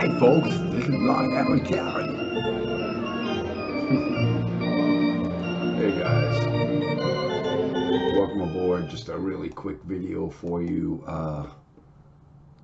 Hi folks, this is not Harry Carey. Hey guys, welcome aboard. Just a really quick video for you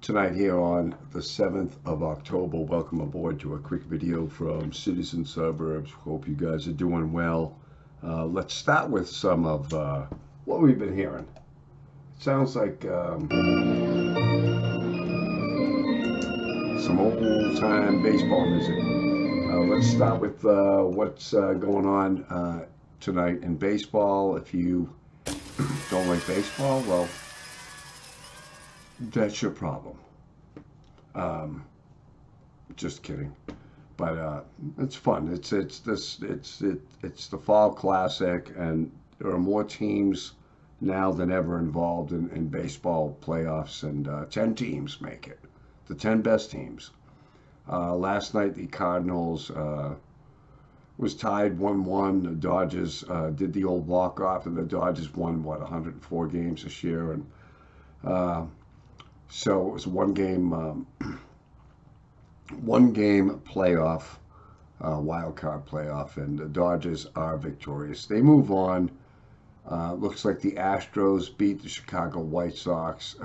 tonight here on the 7th of October. Welcome aboard to a quick video from cities and suburbs. Hope you guys are doing well. Let's start with some of what we've been hearing. It sounds like some old-time baseball music. Let's start with what's going on tonight in baseball. If you don't like baseball, well, that's your problem. Just kidding, but it's fun. It's the fall classic, and there are more teams now than ever involved in baseball playoffs, and 10 teams make it. The 10 best teams. Last night the Cardinals was tied 1-1. The Dodgers did the old walk-off, and the Dodgers won 104 games this year, and so it was one game playoff, wild card playoff, and the Dodgers are victorious. They move on. Looks like the Astros beat the Chicago White Sox.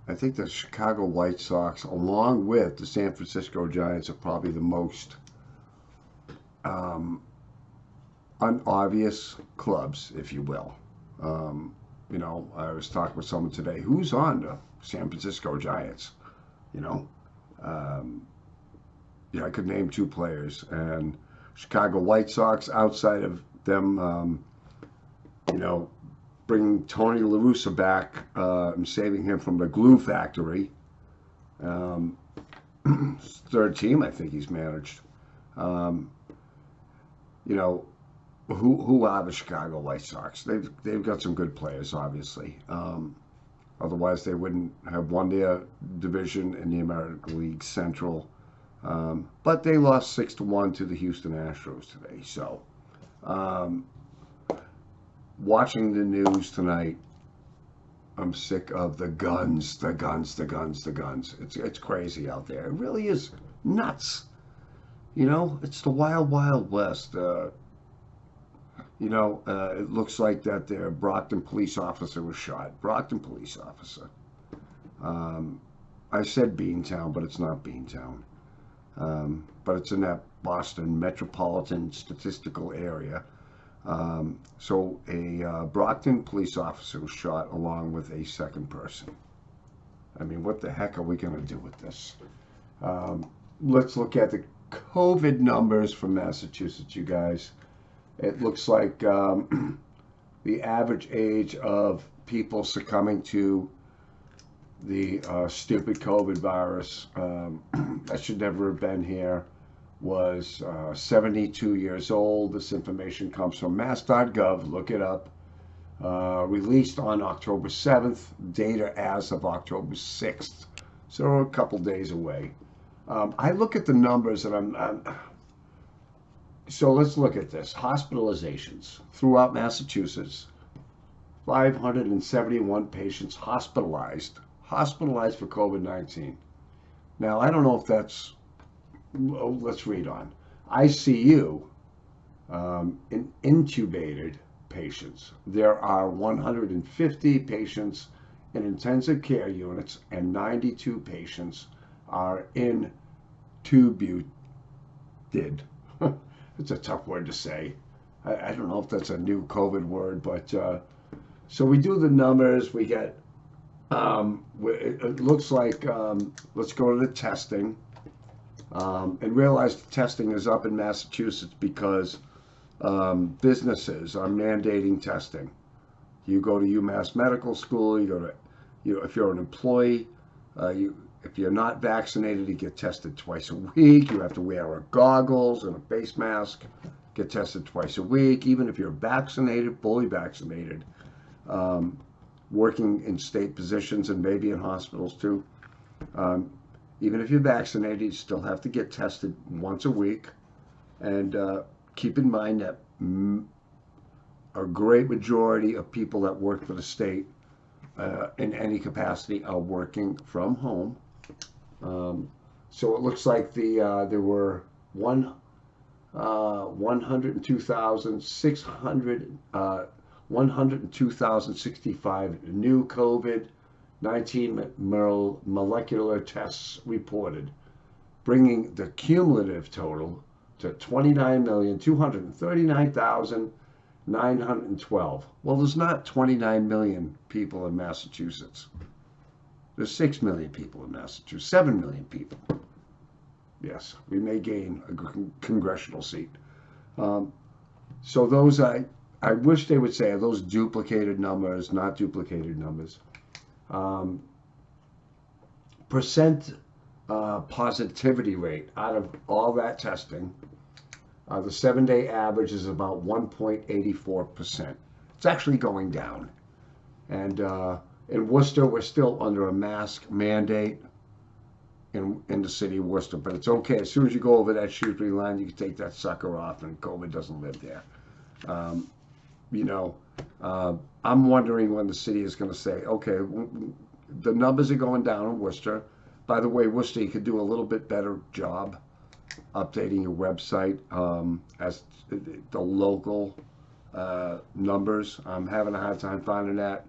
I think the Chicago White Sox, along with the San Francisco Giants, are probably the most unobvious clubs, if you will. You know, I was talking with someone today, who's on the San Francisco Giants? You know, yeah, I could name 2 players, and Chicago White Sox, outside of them, you know, bringing Tony La Russa back and saving him from the glue factory. Third team, I think he's managed. You know, who are the Chicago White Sox? They've got some good players, obviously. Otherwise, they wouldn't have won their division in the American League Central. But they lost 6-1 to the Houston Astros today. So, watching the news tonight, I'm sick of the guns. It's crazy out there. It really is nuts. You know, it's the wild, wild west. You know, it looks like that their Brocton police officer was shot. Brocton police officer. I said Beantown, but it's not Beantown. But it's in that Boston metropolitan statistical area. So a Brocton police officer was shot along with a second person. I mean, what the heck are we going to do with this? Let's look at the COVID numbers from Massachusetts, you guys. It looks like the average age of people succumbing to the stupid COVID virus that should never have been here was 72 years old. This information comes from mass.gov. Look it up. Released on October 7th. Data as of October 6th. So we're a couple days away. I look at the numbers, and so let's look at this. Hospitalizations throughout Massachusetts. 571 patients hospitalized for COVID-19. Now, I don't know if that's, well, let's read on. ICU, in intubated patients. There are 150 patients in intensive care units, and 92 patients are intubated. It's a tough word to say. I don't know if that's a new COVID word, but so we do the numbers. We get, it looks like, let's go to the testing. And realize the testing is up in Massachusetts because businesses are mandating testing. You go to UMass Medical School, you go to, if you're an employee, if you're not vaccinated, you get tested twice a week. You have to wear goggles and a face mask, get tested twice a week. Even if you're vaccinated, fully vaccinated, working in state positions and maybe in hospitals too. Even if you're vaccinated, you still have to get tested once a week. And keep in mind that a great majority of people that work for the state in any capacity are working from home. So it looks like there were 102,065 new COVID-19 molecular tests reported, bringing the cumulative total to 29,239,912. Well, there's not 29 million people in Massachusetts. There's 6 million people in Massachusetts, 7 million people. Yes, we may gain a congressional seat. So those, I wish they would say, are those duplicated numbers, not duplicated numbers. Percent positivity rate out of all that testing, the 7-day average is about 1.84%. It's actually going down. And in Worcester, we're still under a mask mandate in the city of Worcester, but it's okay. As soon as you go over that Shrewsbury line, you can take that sucker off, and COVID doesn't live there. I'm wondering when the city is going to say, okay, the numbers are going down in Worcester. By the way, Worcester, you could do a little bit better job updating your website as the local numbers. I'm having a hard time finding that,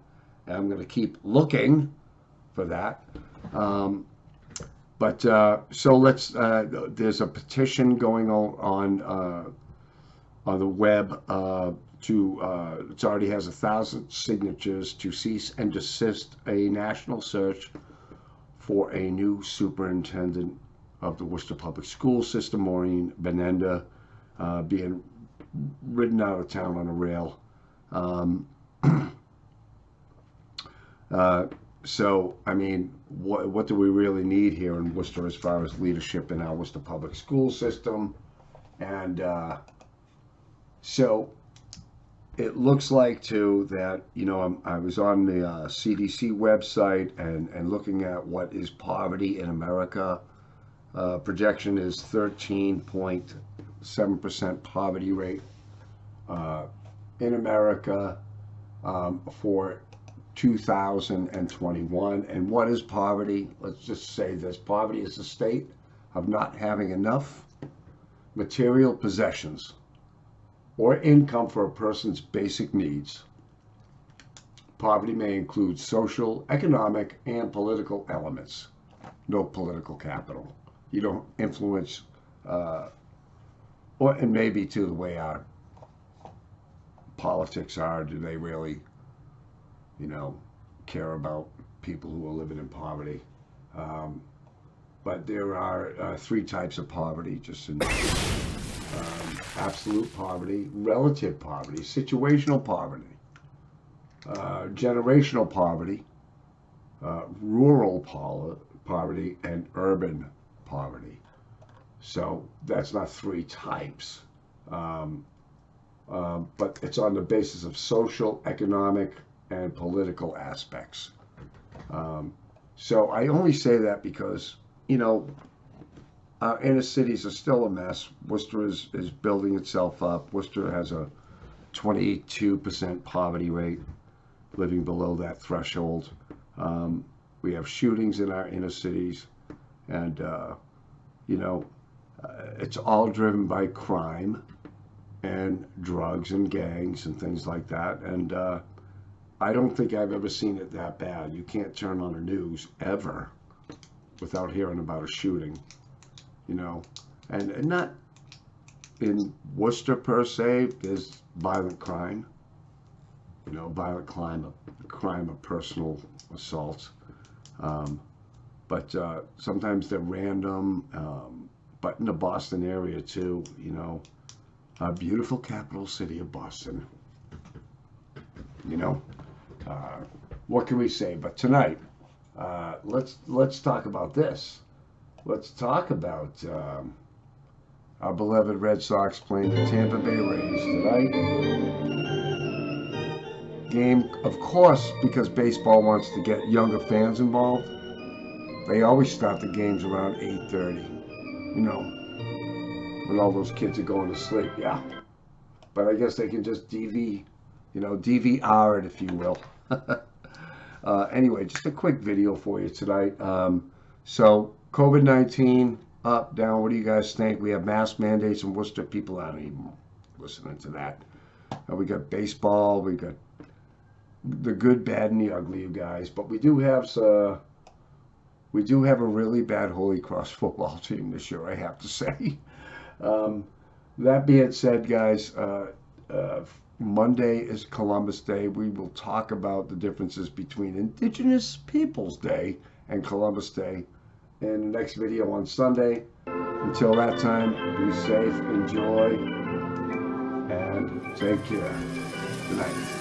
and I'm going to keep looking for that. So let's. There's a petition going on the web it already has 1,000 signatures to cease and desist a national search for a new superintendent of the Worcester Public School System, Maureen Benenda, being ridden out of town on a rail. So, I mean, what do we really need here in Worcester as far as leadership in our Worcester Public School System? And so it looks like, too, that, I was on the CDC website and looking at what is poverty in America. Projection is 13.7% poverty rate in America for 2021. And what is poverty? Let's just say this. Poverty is a state of not having enough material possessions or income for a person's basic needs. Poverty may include social, economic, and political elements. No political capital. You don't influence, and maybe too the way our politics are. Do they really, care about people who are living in poverty? But there are 3 types of poverty, just in absolute poverty, relative poverty, situational poverty, generational poverty, rural poverty, and urban poverty. So that's not 3 types, but it's on the basis of social, economic, and political aspects. So I only say that because, our inner cities are still a mess. Worcester is building itself up. Worcester has a 22% poverty rate, living below that threshold. We have shootings in our inner cities, and it's all driven by crime and drugs and gangs and things like that. And I don't think I've ever seen it that bad. You can't turn on the news ever without hearing about a shooting, and not in Worcester per se. There's violent crime, violent crime of personal assault, but sometimes they're random, but in the Boston area too, a beautiful capital city of Boston, what can we say? But tonight, let's talk about this. Let's talk about our beloved Red Sox playing the Tampa Bay Rays tonight. Game, of course, because baseball wants to get younger fans involved. They always start the games around 8:30. When all those kids are going to sleep. Yeah, but I guess they can just DVR it, if you will. Anyway, just a quick video for you tonight. So COVID-19, up, down? What do you guys think? We have mask mandates in Worcester. People aren't even listening to that. We got baseball. We got the good, bad, and the ugly, you guys. But we do have a really bad Holy Cross football team this year, I have to say. That being said, guys, Monday is Columbus Day. We will talk about the differences between Indigenous Peoples Day and Columbus Day in the next video on Sunday. Until that time, be safe, enjoy, and take care. Good night.